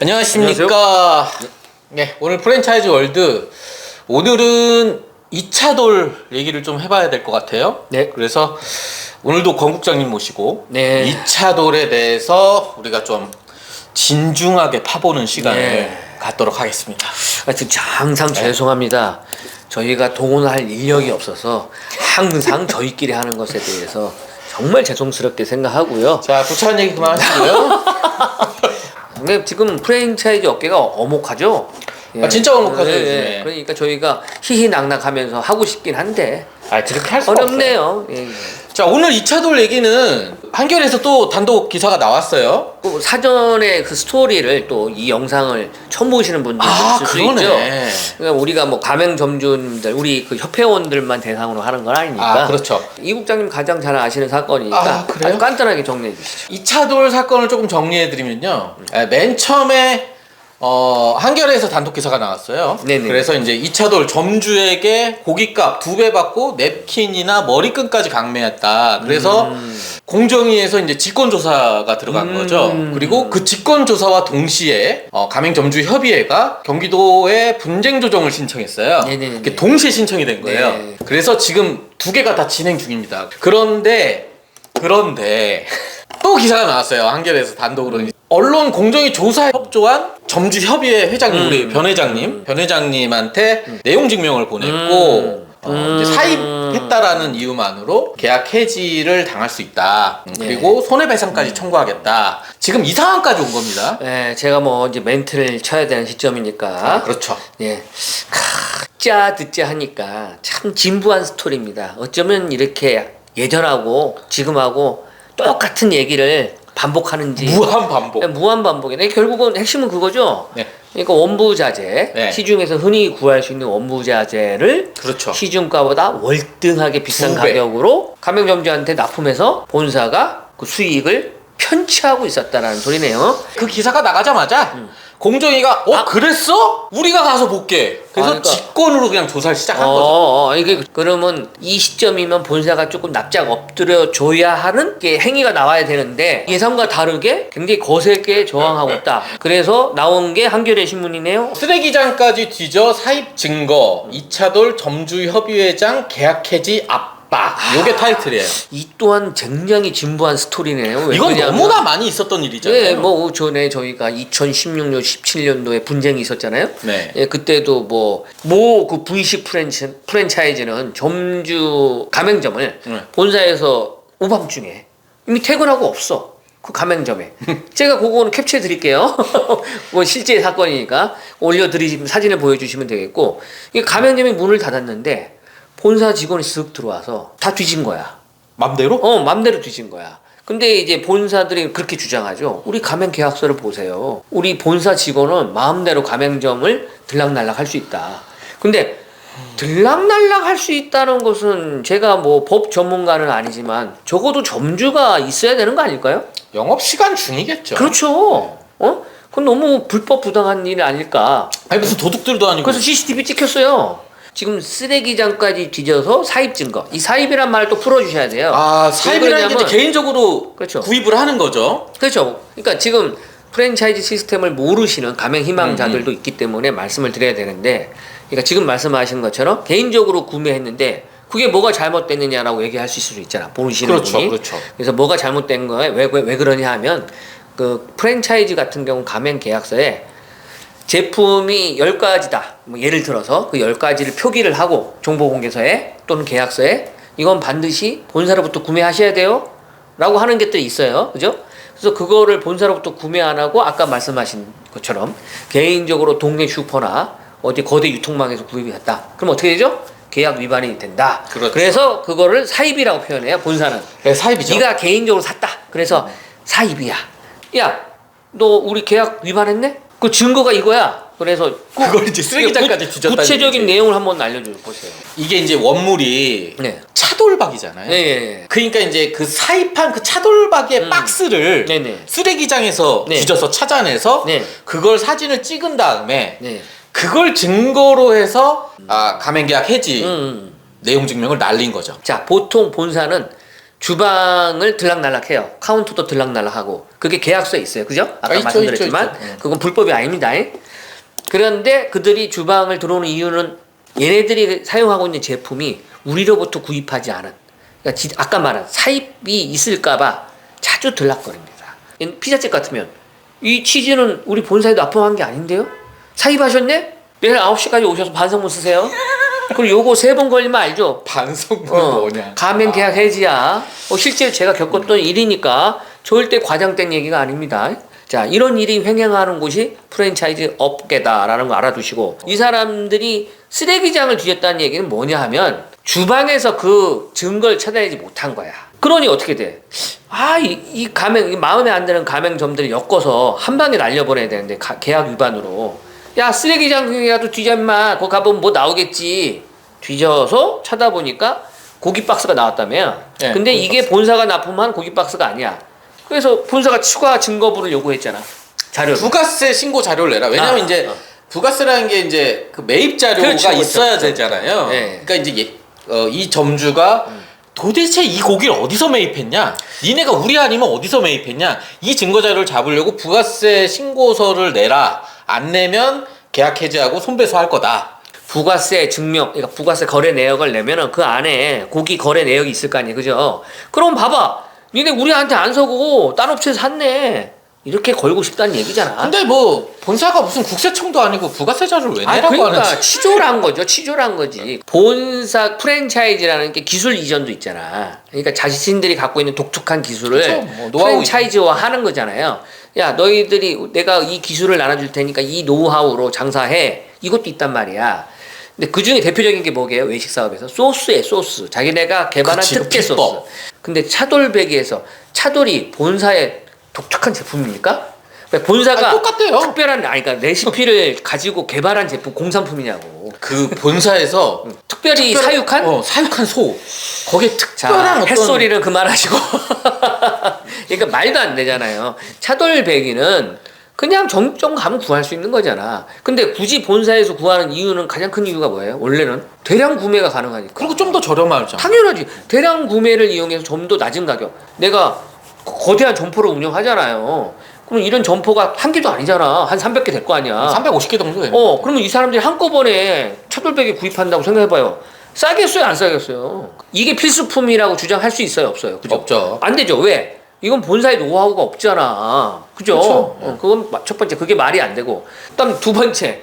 안녕하십니까. 네, 오늘 프랜차이즈 월드, 오늘은 2차 돌 얘기를 좀 해봐야 될 것 같아요. 네. 그래서 오늘도 권 국장님 모시고 네. 2차 돌에 대해서 우리가 좀 진중하게 파보는 시간을 네. 갖도록 하겠습니다. 하여튼 항상 죄송합니다. 저희가 동원할 인력이 없어서 항상 저희끼리 하는 것에 대해서 정말 죄송스럽게 생각하고요. 자, 구차한 얘기 그만하시고요. 근데 지금 프랜차이즈 업계가 어목하죠? 예. 진짜 어목하죠, 요즘에. 그러니까 저희가 희희낙낙하면서 하고 싶긴 한데 저렇게 할 수가 어렵네요. 예. 자, 오늘 2차 돌 얘기는 한겨레에서 또 단독 기사가 나왔어요. 사전에 그 스토리를 또 이 영상을 처음 보시는 분들 있을 수 있죠. 그러니까 우리가 뭐 가맹점주님들, 우리 그 협회원들만 대상으로 하는 건 아니니까. 그렇죠. 이 국장님 가장 잘 아시는 사건이니까 그래요? 아주 간단하게 정리해 주시죠. 2차 돌 사건을 조금 정리해 드리면요. 맨 처음에 한겨레에서 단독 기사가 나왔어요. 네네. 그래서 이제 2차 돌 점주에게 고깃값 2배 받고 냅킨이나 머리끈까지 강매했다. 그래서 공정위에서 이제 직권조사가 들어간 거죠. 그리고 그 직권조사와 동시에 가맹점주협의회가 경기도에 분쟁 조정을 신청했어요. 네네네. 이게 동시에 신청이 된 거예요. 네. 그래서 지금 두 개가 다 진행 중입니다. 그런데 또 기사가 나왔어요. 한겨레에서 단독으로. 언론 공정위 조사에 협조한 점주협의회 회장님, 우리 변 회장님한테 내용 증명을 보냈고 이제 사입했다라는 이유만으로 계약 해지를 당할 수 있다. 그리고 손해배상까지 청구하겠다. 지금 이 상황까지 온 겁니다. 네, 제가 뭐 이제 멘트를 쳐야 되는 시점이니까. 그렇죠. 예. 듣자 하니까 참 진부한 스토리입니다. 어쩌면 이렇게 예전하고 지금하고 똑같은 얘기를 반복하는지. 무한 반복. 네, 무한 반복이네. 결국은 핵심은 그거죠. 네. 그러니까 원부자재, 네. 시중에서 흔히 구할 수 있는 원부자재를 그렇죠. 시중가보다 월등하게 비싼 2배. 가격으로 가맹점주한테 납품해서 본사가 그 수익을 편취하고 있었다라는 소리네요. 그 기사가 나가자마자 공정위가 그랬어? 우리가 가서 볼게. 그래서 그러니까. 직권으로 그냥 조사를 시작한 거죠. 이게 그러면 이 시점이면 본사가 조금 납작 엎드려 줘야 하는 게 행위가 나와야 되는데 예상과 다르게 굉장히 거세게 저항하고 있다. 그래서 나온 게 한겨레 신문이네요. 쓰레기장까지 뒤져 사입 증거 2차 돌 점주협의회장 계약 해지 압박. 요게 타이틀이에요. 이 또한 굉장히 진부한 스토리네요. 왜 이건 그러냐면 너무나 많이 있었던 일이잖아요. 네, 뭐 전에 저희가 2016년, 17년도에 분쟁이 있었잖아요. 네. 예, 그때도 그 V10 프랜차이즈는 점주 가맹점을 본사에서 오밤중에 이미 퇴근하고 없어. 그 가맹점에. 제가 그거는 캡처해 드릴게요. 뭐 실제 사건이니까 올려드리시면 사진을 보여주시면 되겠고, 이 가맹점이 문을 닫았는데 본사 직원이 쓱 들어와서 다 뒤진 거야. 맘대로? 맘대로 뒤진 거야. 근데 이제 본사들이 그렇게 주장하죠. 우리 가맹 계약서를 보세요. 우리 본사 직원은 마음대로 가맹점을 들락날락 할 수 있다. 근데 들락날락 할 수 있다는 것은 제가 뭐 법 전문가는 아니지만 적어도 점주가 있어야 되는 거 아닐까요? 영업시간 중이겠죠. 그렇죠. 그건 너무 불법 부당한 일이 아닐까. 아니 무슨 도둑들도 아니고. 그래서 CCTV 찍혔어요. 지금 쓰레기장까지 뒤져서 사입 증거. 이 사입이란 말을 또 풀어주셔야 돼요. 사입이라는 게 이제 개인적으로 그렇죠. 구입을 하는 거죠. 그렇죠. 그러니까 지금 프랜차이즈 시스템을 모르시는 가맹 희망자들도 있기 때문에 말씀을 드려야 되는데, 그러니까 지금 말씀하신 것처럼 개인적으로 구매했는데 그게 뭐가 잘못됐느냐라고 얘기할 수 있을 수 있잖아. 모르시는 분이. 그렇죠. 그래서 뭐가 잘못된 거에 왜 그러냐 하면 그 프랜차이즈 같은 경우 가맹 계약서에 제품이 10가지다. 뭐 예를 들어서 그 10가지를 표기를 하고 정보공개서에 또는 계약서에 이건 반드시 본사로부터 구매하셔야 돼요. 라고 하는 게 또 있어요. 그죠? 그래서 그거를 본사로부터 구매 안 하고 아까 말씀하신 것처럼 개인적으로 동네 슈퍼나 어디 거대 유통망에서 구입이 했다. 그럼 어떻게 되죠? 계약 위반이 된다. 그렇죠. 그래서 그거를 사입이라고 표현해요. 본사는. 네, 사입이죠. 네가 개인적으로 샀다. 그래서 사입이야. 야, 너 우리 계약 위반했네? 그 증거가 이거야. 그래서 그걸 이제 쓰레기장까지 뒤졌다는 구체적인 얘기지. 내용을 한번 알려줘 보세요. 이게 이제 원물이 네. 차돌박이잖아요. 네. 그러니까 이제 그 사입한 그 차돌박이의 박스를 네네. 쓰레기장에서 네. 뒤져서 찾아내서 네. 그걸 사진을 찍은 다음에 네. 그걸 증거로 해서 가맹계약 해지 음. 내용 증명을 날린 거죠. 자, 보통 본사는 주방을 들락날락해요. 카운터도 들락날락하고 그게 계약서에 있어요. 그죠? 아까 있죠, 말씀드렸지만 있죠. 그건 불법이 아닙니다. 그런데 그들이 주방을 들어오는 이유는 얘네들이 사용하고 있는 제품이 우리로부터 구입하지 않은, 그러니까 아까 말한 사입이 있을까봐 자주 들락거립니다. 피자집 같으면 이 치즈는 우리 본사에 납품한 게 아닌데요? 사입하셨네? 내일 9시까지 오셔서 반성문 쓰세요. 그리고 요거 3번 걸리면 알죠? 반성문은 뭐냐? 가맹 계약 해지야. 실제로 제가 겪었던 일이니까 절대 과장된 얘기가 아닙니다. 자, 이런 일이 횡행하는 곳이 프랜차이즈 업계다라는 거 알아두시고, 이 사람들이 쓰레기장을 뒤졌다는 얘기는 뭐냐 하면 주방에서 그 증거를 찾아내지 못한 거야. 그러니 어떻게 돼? 이 가맹, 이 마음에 안 드는 가맹점들이 엮어서 한 방에 날려버려야 되는데, 계약 위반으로. 야, 쓰레기장이라도 뒤져 임마. 거기 가보면 뭐 나오겠지. 뒤져서 찾아보니까 고기 박스가 나왔다며. 네, 근데 고기 이게 본사가 납품한 고기 박스가 아니야. 그래서 본사가 추가 증거부를 요구했잖아. 자료. 부가세 신고 자료를 내라. 왜냐면 이제 부가세라는 게 이제 그 매입 자료가 그렇죠, 있어야 그렇죠. 되잖아요. 네. 그러니까 이제 이 점주가 도대체 이 고기를 어디서 매입했냐? 니네가 우리 아니면 어디서 매입했냐? 이 증거 자료를 잡으려고 부가세 신고서를 내라. 안 내면 계약 해지하고 손배소할 거다. 부가세 증명, 그러니까 부가세 거래 내역을 내면은 그 안에 고기 거래 내역이 있을 거 아니에요, 그죠? 그럼 봐봐, 니네 우리한테 안 서고 딴 업체에서 샀네. 이렇게 걸고 싶다는 얘기잖아. 근데 뭐 본사가 무슨 국세청도 아니고 부가세 자료를 왜 내라고 그러니까 하는지. 치졸한 거죠, 치졸한 거지. 본사 프랜차이즈라는 게 기술 이전도 있잖아. 그러니까 자신들이 갖고 있는 독특한 기술을 그렇죠. 뭐 노하우 프랜차이즈화 하는 거잖아요. 야, 너희들이 내가 이 기술을 나눠줄 테니까 이 노하우로 장사해. 이것도 있단 말이야. 근데 그 중에 대표적인 게 뭐게요? 외식 사업에서 소스에 소스. 자기네가 개발한 그치, 특제 비법. 소스. 근데 차돌배기에서 차돌이 본사의 독특한 제품입니까? 본사가 똑같대요. 특별한 그러니까 레시피를 가지고 개발한 제품 공산품이냐고. 그 본사에서 특별히 사육한 사육한 소. 거기에 특별한 자, 어떤 햇소리를 그만하시고. 그러니까 말도 안 되잖아요. 차돌배기는 그냥 정점 가면 구할 수 있는 거잖아. 근데 굳이 본사에서 구하는 이유는, 가장 큰 이유가 뭐예요? 원래는 대량 구매가 가능하니까. 그리고 좀 더 저렴하죠. 당연하지. 대량 구매를 이용해서 좀 더 낮은 가격. 내가 거대한 점포를 운영하잖아요. 그럼 이런 점포가 한 개도 아니잖아. 한 300개 될 거 아니야. 350개 정도 돼요. 그러면 이 사람들이 한꺼번에 차돌배기 구입한다고 생각해봐요. 싸겠어요, 안 싸겠어요? 이게 필수품이라고 주장할 수 있어요, 없어요? 그죠? 없죠. 안 되죠. 왜? 이건 본사의 노하우가 없잖아. 그죠? 그렇죠. 그건 첫 번째, 그게 말이 안 되고. 그다음 두 번째,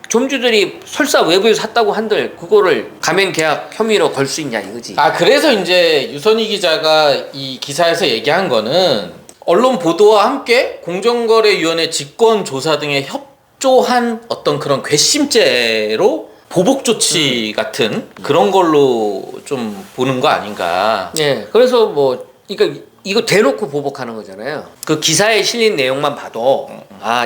점주들이 설사 외부에서 샀다고 한들 그거를 가맹 계약 혐의로 걸 수 있냐 이거지. 그래서 이제 유선희 기자가 이 기사에서 얘기한 거는 언론 보도와 함께 공정거래위원회 직권조사 등에 협조한 어떤 그런 괘씸죄로 보복 조치 같은 그런 걸로 좀 보는 거 아닌가. 네, 그래서 그러니까 이거 대놓고 보복하는 거잖아요. 그 기사에 실린 내용만 봐도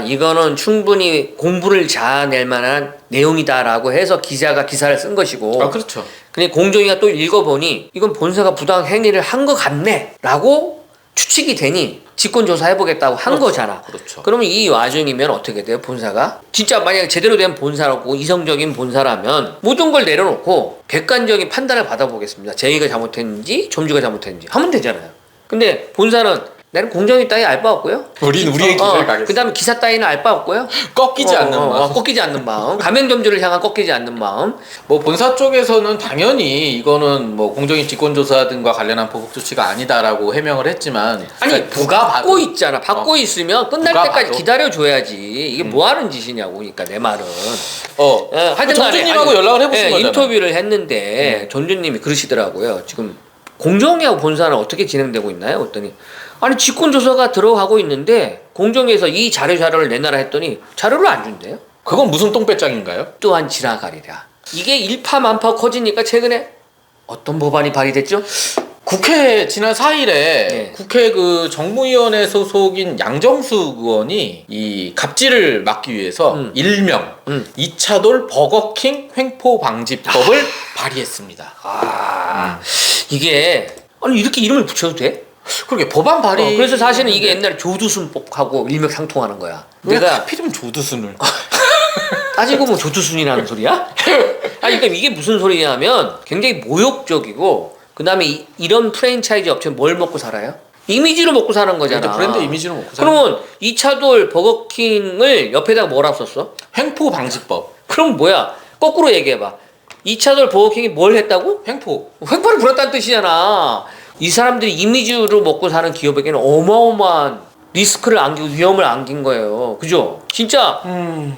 이거는 충분히 공부를 자아낼 만한 내용이다라고 해서 기자가 기사를 쓴 것이고. 그렇죠. 근데 공정위가 또 읽어보니 이건 본사가 부당 행위를 한 것 같네라고 추측이 되니 직권조사 해보겠다고 한 그렇죠. 거잖아. 그렇죠. 그러면 이 와중이면 어떻게 돼요? 본사가 진짜 만약에 제대로 된 본사라고 이성적인 본사라면 모든 걸 내려놓고 객관적인 판단을 받아보겠습니다. 저희가 잘못했는지 점주가 잘못했는지 하면 되잖아요. 근데 본사는 나는 공정위 따위 알 바 없고요. 우린 우리의 길을 가겠습니다. 그 다음에 기사 따위는 알 바 없고요. 꺾이지 않는 마음. 꺾이지 않는 마음. 가맹점주를 향한 꺾이지 않는 마음. 뭐 본사 쪽에서는 당연히 이거는 뭐 공정위 직권조사 등과 관련한 보복 조치가 아니다라고 해명을 했지만 누가 받고 있잖아. 받고 어. 있으면 끝날 누가 때까지 봐도. 기다려줘야지. 이게 뭐 하는 짓이냐고. 그러니까 내 말은. 하여튼 전주님하고 연락을 해보신 거잖아요. 인터뷰를 했는데 전주님이 그러시더라고요. 지금 공정위하고 본사는 어떻게 진행되고 있나요? 그랬더니 직권조사가 들어가고 있는데 공정위에서 이 자료를 내놔라 했더니 자료를 안 준대요. 그건 무슨 똥배짱인가요? 또한 지나가리라. 이게 일파만파 커지니까 최근에 어떤 법안이 발의됐죠? 국회 지난 4일에 국회 그 정무위원회 소속인 양정수 의원이 이 갑질을 막기 위해서 일명 2차돌 버거킹 횡포 방지법을 발의했습니다. 이게 이렇게 이름을 붙여도 돼? 그러게 법안 발의. 그래서 사실은 이게 옛날에 조두순법하고 일맥상통하는 거야. 왜 내가 하필이면 조두순을. 따지고 보면 조두순이라는 소리야? 그러니까 이게 무슨 소리냐면 굉장히 모욕적이고 그다음에 이런 프랜차이즈 업체는 뭘 먹고 살아요? 이미지로 먹고 사는 거잖아. 브랜드 이미지로 먹고 사는 그러면 2차돌 버거킹을 옆에다가 뭐라고 썼어? 횡포 방지법. 그럼 뭐야? 거꾸로 얘기해봐. 2차돌 버거킹이 뭘 했다고? 횡포. 횡포를 부렸다는 뜻이잖아. 이 사람들이 이미지로 먹고 사는 기업에게는 어마어마한 리스크를 안기고 위험을 안긴 거예요. 그죠? 진짜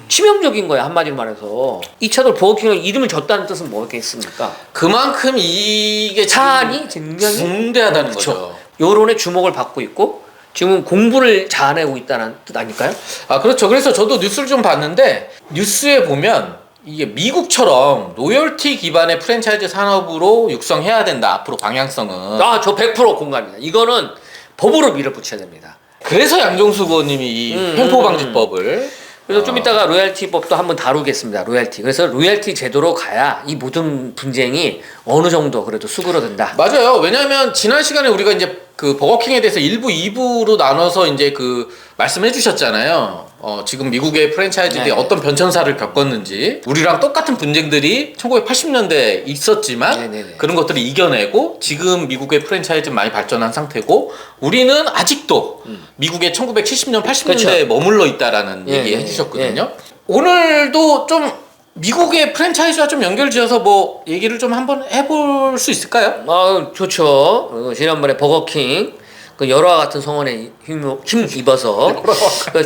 치명적인 거야, 한마디로 말해서. 2차돌 버거킹을 이름을 줬다는 뜻은 뭐겠습니까? 그만큼 이게 사안이 굉장히 중대하다는 그렇죠. 거죠. 여론의 주목을 받고 있고 지금 공부를 잘해내고 있다는 뜻 아닐까요? 아, 그렇죠. 그래서 저도 뉴스를 좀 봤는데 뉴스에 보면 이게 미국처럼 로열티 기반의 프랜차이즈 산업으로 육성해야 된다. 앞으로 방향성은. 아, 저 100% 공감입니다. 이거는 법으로 밀어붙여야 됩니다. 그래서 양정숙 의원님이 이 횡포 방지법을 그래서 좀 이따가 로얄티 법도 한번 다루겠습니다. 로얄티. 그래서 로얄티 제도로 가야 이 모든 분쟁이 어느 정도 그래도 수그러든다. 맞아요. 왜냐하면 지난 시간에 우리가 이제 그 버거킹에 대해서 1부, 2부로 나눠서 이제 그 말씀해 주셨잖아요. 지금 미국의 프랜차이즈들이 네. 어떤 변천사를 겪었는지 우리랑 똑같은 분쟁들이 1980년대에 있었지만 네네네. 그런 것들을 이겨내고 지금 미국의 프랜차이즈는 많이 발전한 상태고 우리는 아직도 미국의 1970년, 80년대에 그렇죠. 머물러 있다라는 예, 얘기 예, 해주셨거든요. 오늘도 좀 미국의 프랜차이즈와 좀 연결지어서 뭐 얘기를 좀 한번 해볼 수 있을까요? 좋죠. 그리고 지난번에 버거킹 그 열화와 같은 성원에 힘입어서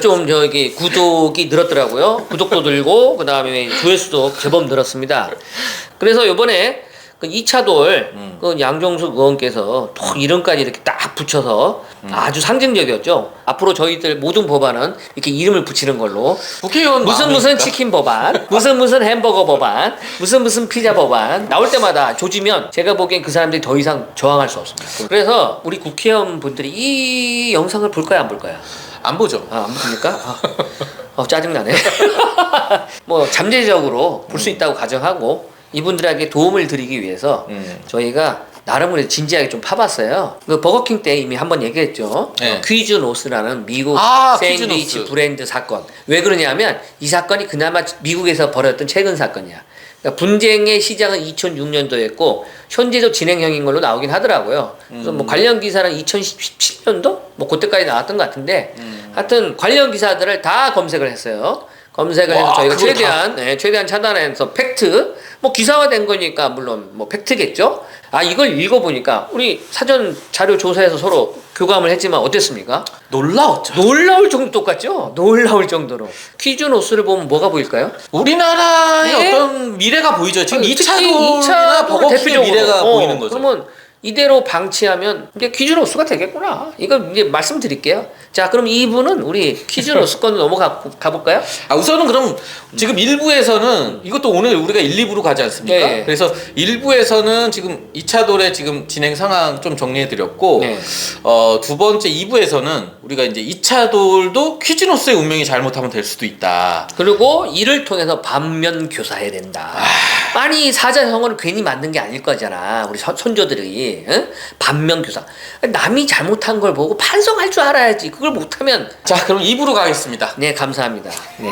좀 저기 구독이 늘었더라고요. 구독도 늘고 그 다음에 조회수도 제법 늘었습니다. 그래서 이번에 그 2차돌 그 양정숙 의원께서 또 이름까지 이렇게 딱 붙여서 아주 상징적이었죠. 앞으로 저희들 모든 법안은 이렇게 이름을 붙이는 걸로 국회의원 무슨 마음이니까. 치킨 법안, 무슨 햄버거 법안, 무슨 피자 법안 나올 때마다 조지면 제가 보기엔 그 사람들이 더 이상 저항할 수 없습니다. 그래서 우리 국회의원 분들이 이 영상을 볼까요, 안 볼까요? 안 보죠. 안 봅니까? 짜증나네. 뭐 잠재적으로 볼 수 있다고 가정하고 이분들에게 도움을 드리기 위해서 저희가 나름으로 진지하게 좀 파봤어요. 그 버거킹 때 이미 한번 얘기했죠. 네. 퀴즈 노스라는 미국 퀴즈 샌드위치 노스. 브랜드 사건. 왜 그러냐면 이 사건이 그나마 미국에서 벌어졌던 최근 사건이야. 그러니까 분쟁의 시작은 2006년도였고 현재도 진행형인 걸로 나오긴 하더라고요. 그래서 뭐 관련 기사는 2017년도 뭐 그때까지 나왔던 것 같은데 하여튼 관련 기사들을 다 검색을 했어요. 검색을 해서 저희가 그걸 최대한 차단해서 팩트 뭐 기사화된 거니까 물론 뭐 팩트겠죠. 이걸 읽어보니까 우리 사전 자료 조사해서 서로 교감을 했지만 어땠습니까? 놀라웠죠. 놀라울 정도 똑같죠? 놀라울 정도로 퀴즈 노스를 보면 뭐가 보일까요? 우리나라의 네. 어떤 미래가 보이죠. 지금 특히 2차돌이나 버거킹의 미래가 보이는 거죠. 그러면 이대로 방치하면 이제 퀴즈 노스가 되겠구나. 이거 이제 말씀드릴게요. 자, 그럼 2부는 우리 퀴즈 노스 건으로 넘어가 볼까요? 우선은 그럼 지금 1부에서는 이것도 오늘 우리가 1, 2부로 가지 않습니까? 네. 그래서 1부에서는 지금 2차돌의 지금 진행 상황 좀 정리해 드렸고 네. 두 번째 2부에서는 우리가 이제 2차돌도 퀴즈노스의 운명이 잘못하면 될 수도 있다. 그리고 이를 통해서 반면 교사해야 된다. 아니 사자성어를 괜히 만든 게 아닐 거잖아. 우리 선조들이 응? 반면 교사. 남이 잘못한 걸 보고 반성할 줄 알아야지. 그걸 못하면 자, 그럼 2부로 가겠습니다. 네 감사합니다. 네.